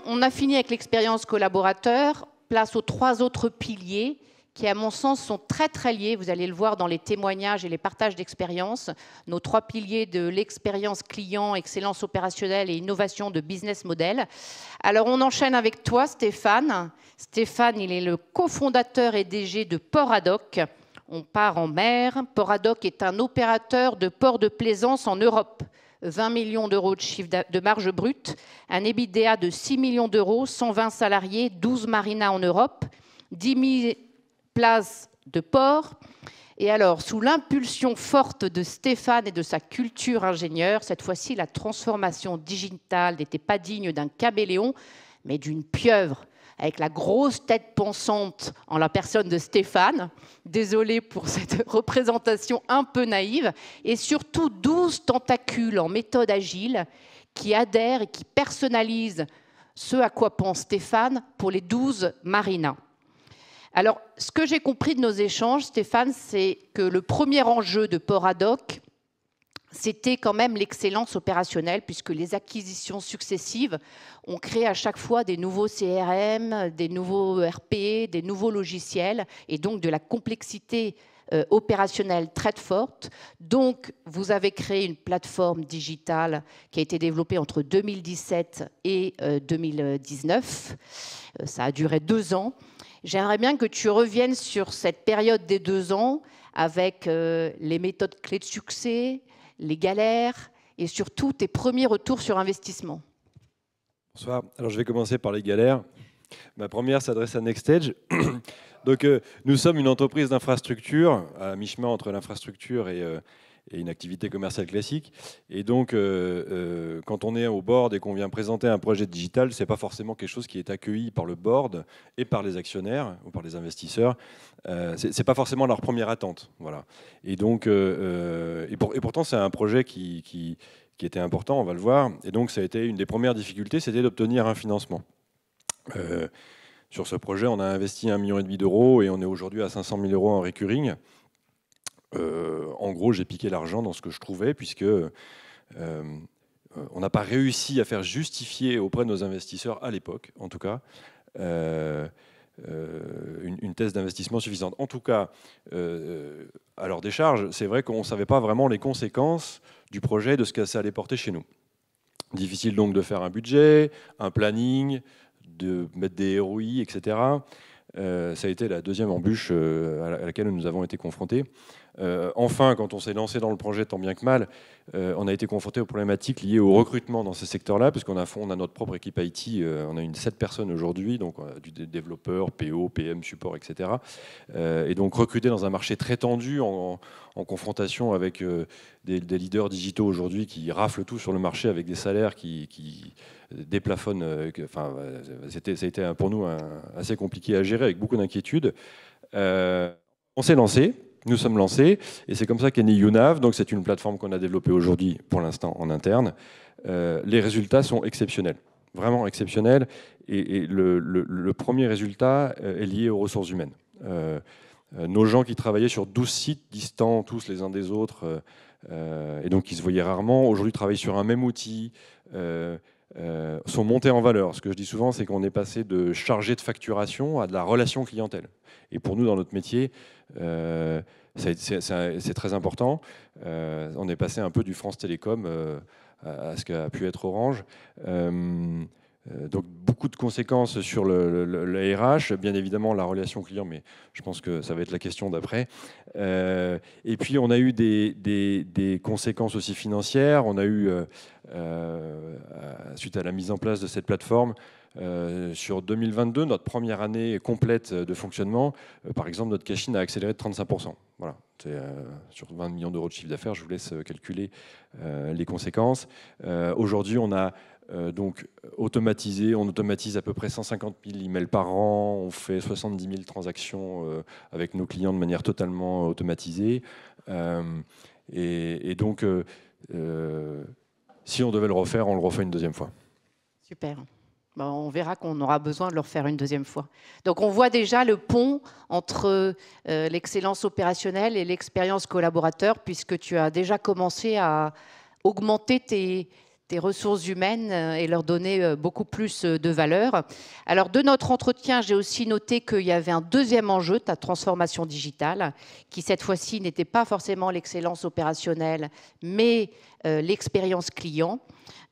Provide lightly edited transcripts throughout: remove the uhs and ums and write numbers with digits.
on a fini avec l'expérience collaborateur. Place aux 3 autres piliers qui, à mon sens, sont très, très liés. Vous allez le voir dans les témoignages et les partages d'expérience. Nos 3 piliers de l'expérience client, excellence opérationnelle et innovation de business model. Alors, on enchaîne avec toi, Stéphane. Stéphane, il est le cofondateur et DG de Port Haddock. On part en mer. Port Haddock est un opérateur de port de plaisance en Europe. 20 millions d'euros de chiffre de marge brute, un EBITDA de 6 millions d'euros, 120 salariés, 12 marinas en Europe, 10 000 places de port. Et alors, sous l'impulsion forte de Stéphane et de sa culture ingénieure, cette fois-ci, la transformation digitale n'était pas digne d'un caméléon, mais d'une pieuvre, avec la grosse tête pensante en la personne de Stéphane. Désolé pour cette représentation un peu naïve. Et surtout 12 tentacules en méthode agile qui adhèrent et qui personnalisent ce à quoi pense Stéphane pour les 12 marinas. Alors, ce que j'ai compris de nos échanges, Stéphane, c'est que le premier enjeu de Port Haddock, c'était quand même l'excellence opérationnelle, puisque les acquisitions successives ont créé à chaque fois des nouveaux CRM, des nouveaux ERP, des nouveaux logiciels, et donc de la complexité opérationnelle très forte. Donc, vous avez créé une plateforme digitale qui a été développée entre 2017 et 2019. Ça a duré 2 ans. J'aimerais bien que tu reviennes sur cette période des 2 ans avec les méthodes clés de succès, les galères et surtout tes premiers retours sur investissement. Bonsoir. Alors je vais commencer par les galères. Ma première s'adresse à NextEdge. Donc nous sommes une entreprise d'infrastructure à mi-chemin entre l'infrastructure et une activité commerciale classique. Et donc quand on est au board et qu'on vient présenter un projet digital, c'est pas forcément quelque chose qui est accueilli par le board et par les actionnaires ou par les investisseurs. C'est pas forcément leur première attente. Voilà. Et donc et pourtant c'est un projet qui était important, on va le voir. Et donc ça a été une des premières difficultés, c'était d'obtenir un financement. Sur ce projet, on a investi 1,5 million d'euros et on est aujourd'hui à 500 000 euros en recurring. En gros, j'ai piqué l'argent dans ce que je trouvais, puisque on n'a pas réussi à faire justifier auprès de nos investisseurs, à l'époque en tout cas, une thèse d'investissement suffisante. En tout cas, à leur décharge, c'est vrai qu'on ne savait pas vraiment les conséquences du projet, de ce que ça allait porter chez nous. Difficile donc de faire un budget, un planning, de mettre des ROI, etc. Ça a été la deuxième embûche à laquelle nous avons été confrontés. Enfin, quand on s'est lancé dans le projet tant bien que mal, on a été confronté aux problématiques liées au recrutement dans ces secteurs-là, parce qu'on a notre propre équipe IT, on a 7 personnes aujourd'hui, donc du développeur, PO, PM, support, etc. Et donc recruter dans un marché très tendu, en confrontation avec des leaders digitaux aujourd'hui qui raflent tout sur le marché avec des salaires qui déplafonnent. Enfin, ça a été pour nous assez compliqué à gérer, avec beaucoup d'inquiétudes. On s'est lancé. Nous sommes lancés, et c'est comme ça qu'est né YouNav. Donc c'est une plateforme qu'on a développée aujourd'hui, pour l'instant, en interne. Les résultats sont exceptionnels, vraiment exceptionnels. Et le premier résultat est lié aux ressources humaines. Nos gens qui travaillaient sur 12 sites distants, tous les uns des autres, et donc qui se voyaient rarement, aujourd'hui travaillent sur un même outil, sont montés en valeur. Ce que je dis souvent, c'est qu'on est passé de chargé de facturation à de la relation clientèle. Et pour nous, dans notre métier, c'est très important. On est passé un peu du France Télécom à ce qu'a pu être Orange. Donc beaucoup de conséquences sur le RH, bien évidemment la relation client, mais je pense que ça va être la question d'après. Et puis on a eu des conséquences aussi financières. On a eu, suite à la mise en place de cette plateforme, sur 2022, notre première année complète de fonctionnement, par exemple, notre cash-in a accéléré de 35%. Voilà. Sur 20 millions d'euros de chiffre d'affaires, je vous laisse calculer les conséquences. Aujourd'hui, on a donc automatisé, on automatise à peu près 150 000 emails par an, on fait 70 000 transactions avec nos clients de manière totalement automatisée. Et donc, si on devait le refaire, on le refait une deuxième fois. Super. Bon, on verra qu'on aura besoin de le refaire une deuxième fois. Donc on voit déjà le pont entre l'excellence opérationnelle et l'expérience collaborateur, puisque tu as déjà commencé à augmenter tes des ressources humaines et leur donner beaucoup plus de valeur. Alors, de notre entretien, j'ai aussi noté qu'il y avait un deuxième enjeu, ta transformation digitale, qui cette fois-ci n'était pas forcément l'excellence opérationnelle, mais l'expérience client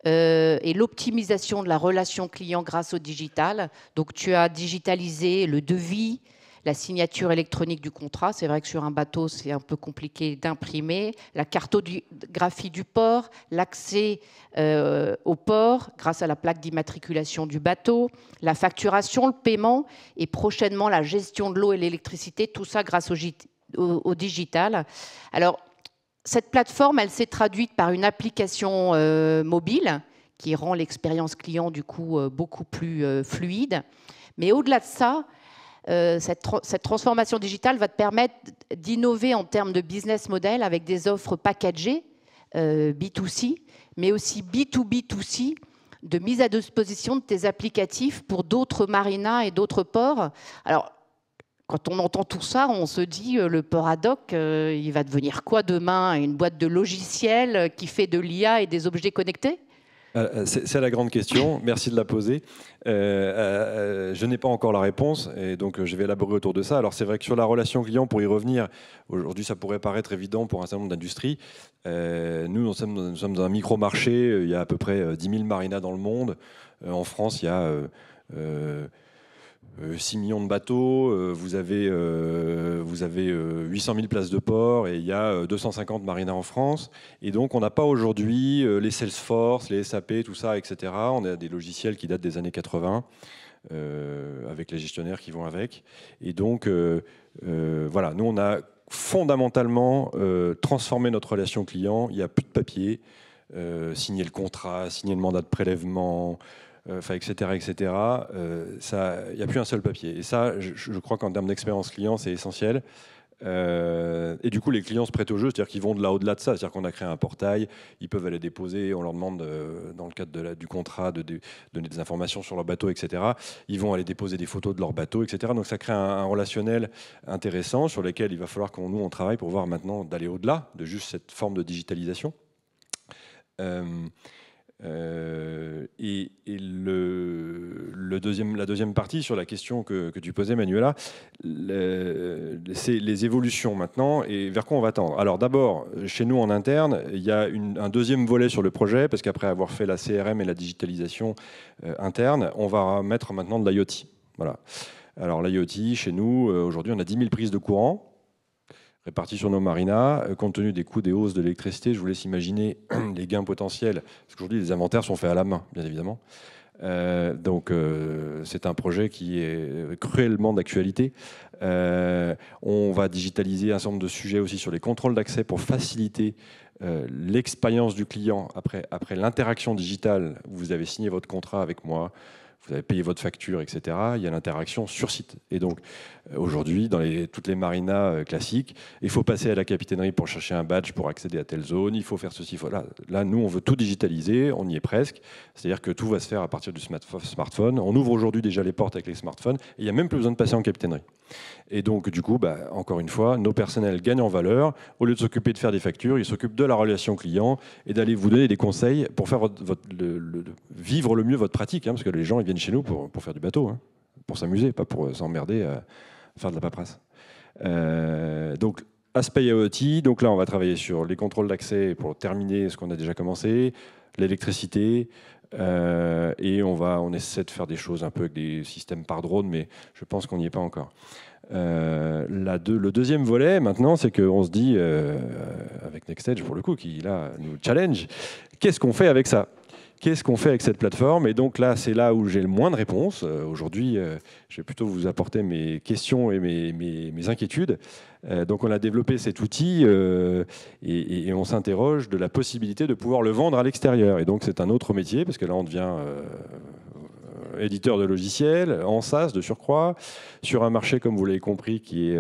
et l'optimisation de la relation client grâce au digital. Donc, tu as digitalisé le devis, la signature électronique du contrat. C'est vrai que sur un bateau, c'est un peu compliqué d'imprimer. La cartographie du port, l'accès au port grâce à la plaque d'immatriculation du bateau, la facturation, le paiement et prochainement la gestion de l'eau et l'électricité. Tout ça grâce au digital. Alors, cette plateforme, elle s'est traduite par une application mobile qui rend l'expérience client du coup beaucoup plus fluide. Mais au-delà de ça, cette transformation digitale va te permettre d'innover en termes de business model avec des offres packagées B2C, mais aussi B2B2C, de mise à disposition de tes applicatifs pour d'autres marinas et d'autres ports. Alors, quand on entend tout ça, on se dit le port ad hoc, il va devenir quoi demain? Une boîte de logiciels qui fait de l'IA et des objets connectés? C'est la grande question, merci de la poser. Je n'ai pas encore la réponse et donc je vais élaborer autour de ça. Alors c'est vrai que sur la relation client, pour y revenir, aujourd'hui ça pourrait paraître évident pour un certain nombre d'industries. Nous sommes dans un micro-marché, il y a à peu près 10 000 marinas dans le monde. En France, il y a 6 millions de bateaux, vous avez 800 000 places de port et il y a 250 marinas en France. Et donc, on n'a pas aujourd'hui les Salesforce, les SAP, tout ça, etc. On a des logiciels qui datent des années 80, avec les gestionnaires qui vont avec. Et donc, voilà, nous, on a fondamentalement transformé notre relation client. Il n'y a plus de papier, signer le contrat, signer le mandat de prélèvement, etc., etc. Il n'y a plus un seul papier. Et ça, je crois qu'en termes d'expérience client, c'est essentiel. Et du coup, les clients se prêtent au jeu, c'est-à-dire qu'ils vont au-delà de ça. C'est-à-dire qu'on a créé un portail, ils peuvent aller déposer, on leur demande, dans le cadre du contrat, de donner des informations sur leur bateau, etc. Ils vont aller déposer des photos de leur bateau, etc. Donc ça crée un relationnel intéressant sur lequel il va falloir qu'on on travaille pour voir maintenant d'aller au-delà de juste cette forme de digitalisation. Et la deuxième partie sur la question que tu posais, Manuela, c'est les évolutions maintenant et vers quoi on va tendre. Alors d'abord, chez nous en interne, il y a un deuxième volet sur le projet, parce qu'après avoir fait la CRM et la digitalisation interne, on va mettre maintenant de l'IoT. Voilà. Alors l'IoT, chez nous, aujourd'hui, on a 10 000 prises de courant répartis sur nos marinas. Compte tenu des coûts des hausses de l'électricité, je vous laisse imaginer les gains potentiels, parce qu'aujourd'hui les inventaires sont faits à la main, bien évidemment. Donc c'est un projet qui est cruellement d'actualité. On va digitaliser un certain nombre de sujets aussi sur les contrôles d'accès pour faciliter l'expérience du client après l'interaction digitale. Vous avez signé votre contrat avec moi, vous avez payé votre facture, etc. Il y a l'interaction sur site. Et donc, aujourd'hui, dans toutes les marinas classiques, il faut passer à la capitainerie pour chercher un badge pour accéder à telle zone, il faut faire ceci. Là, nous, on veut tout digitaliser, on y est presque. C'est-à-dire que tout va se faire à partir du smartphone. On ouvre aujourd'hui déjà les portes avec les smartphones, et il n'y a même plus besoin de passer en capitainerie. Et donc, du coup, encore une fois, nos personnels gagnent en valeur. Au lieu de s'occuper de faire des factures, ils s'occupent de la relation client et d'aller vous donner des conseils pour faire vivre le mieux votre pratique. Parce que les gens, ils viennent chez nous pour faire du bateau, pour s'amuser, pas pour s'emmerder à faire de la paperasse. Donc, aspect IoT, donc là, on va travailler sur les contrôles d'accès pour terminer ce qu'on a déjà commencé, l'électricité, et on essaie de faire des choses un peu avec des systèmes par drone, mais je pense qu'on n'y est pas encore. Le deuxième volet, maintenant, c'est qu'on se dit, avec NextEdge, pour le coup, qui là nous challenge, qu'est-ce qu'on fait avec ça ? Qu'est-ce qu'on fait avec cette plateforme? Et donc là, c'est là où j'ai le moins de réponses. Aujourd'hui, je vais plutôt vous apporter mes questions et mes inquiétudes. Donc on a développé cet outil et on s'interroge de la possibilité de pouvoir le vendre à l'extérieur. Et donc c'est un autre métier, parce que là, on devient éditeur de logiciels, en SaaS de surcroît, sur un marché, comme vous l'avez compris, qui est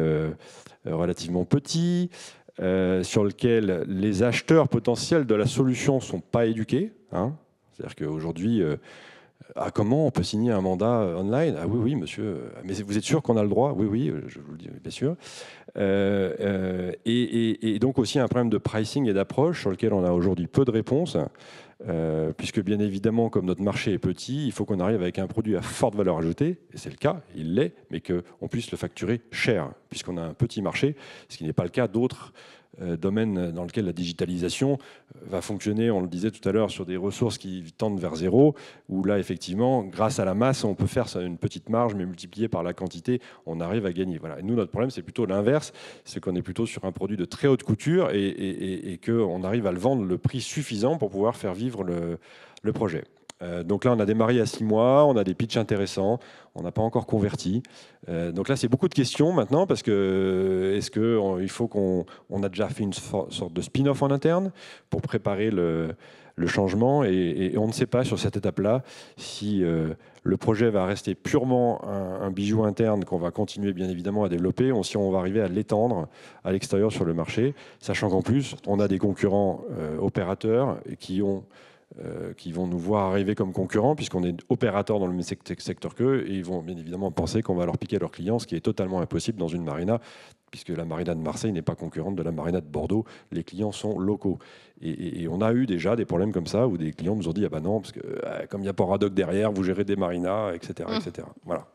relativement petit, sur lequel les acheteurs potentiels de la solution ne sont pas éduqués. C'est-à-dire qu'aujourd'hui, comment on peut signer un mandat online? Ah oui, oui, monsieur. Mais vous êtes sûr qu'on a le droit? Oui, oui, je vous le dis, bien sûr. Et donc aussi un problème de pricing et d'approche sur lequel on a aujourd'hui peu de réponses. puisque bien évidemment, comme notre marché est petit, il faut qu'on arrive avec un produit à forte valeur ajoutée, et c'est le cas, il l'est, mais qu'on puisse le facturer cher, puisqu'on a un petit marché, ce qui n'est pas le cas d'autres domaines dans lesquels la digitalisation va fonctionner, on le disait tout à l'heure, sur des ressources qui tendent vers zéro, où là, effectivement, grâce à la masse, on peut faire ça une petite marge, mais multiplié par la quantité, on arrive à gagner. Voilà. Et nous, notre problème, c'est plutôt l'inverse, c'est qu'on est plutôt sur un produit de très haute couture et qu'on arrive à le vendre le prix suffisant pour pouvoir faire vivre le projet. Donc là, on a démarré à 6 mois, on a des pitchs intéressants, on n'a pas encore converti. Donc là, c'est beaucoup de questions maintenant, parce que est-ce qu'il faut qu'on a déjà fait une sorte de spin-off en interne pour préparer le changement, et on ne sait pas sur cette étape-là si le projet va rester purement un bijou interne qu'on va continuer bien évidemment à développer, ou si on va arriver à l'étendre à l'extérieur sur le marché, sachant qu'en plus, on a des concurrents opérateurs qui vont nous voir arriver comme concurrents, puisqu'on est opérateur dans le même secteur qu'eux, et ils vont bien évidemment penser qu'on va leur piquer leurs clients, ce qui est totalement impossible dans une marina, puisque la marina de Marseille n'est pas concurrente de la marina de Bordeaux. Les clients sont locaux. Et on a eu déjà des problèmes comme ça, où des clients nous ont dit « Ah ben non, parce que comme il n'y a pas Radoc derrière, vous gérez des marinas, etc. etc. » Voilà.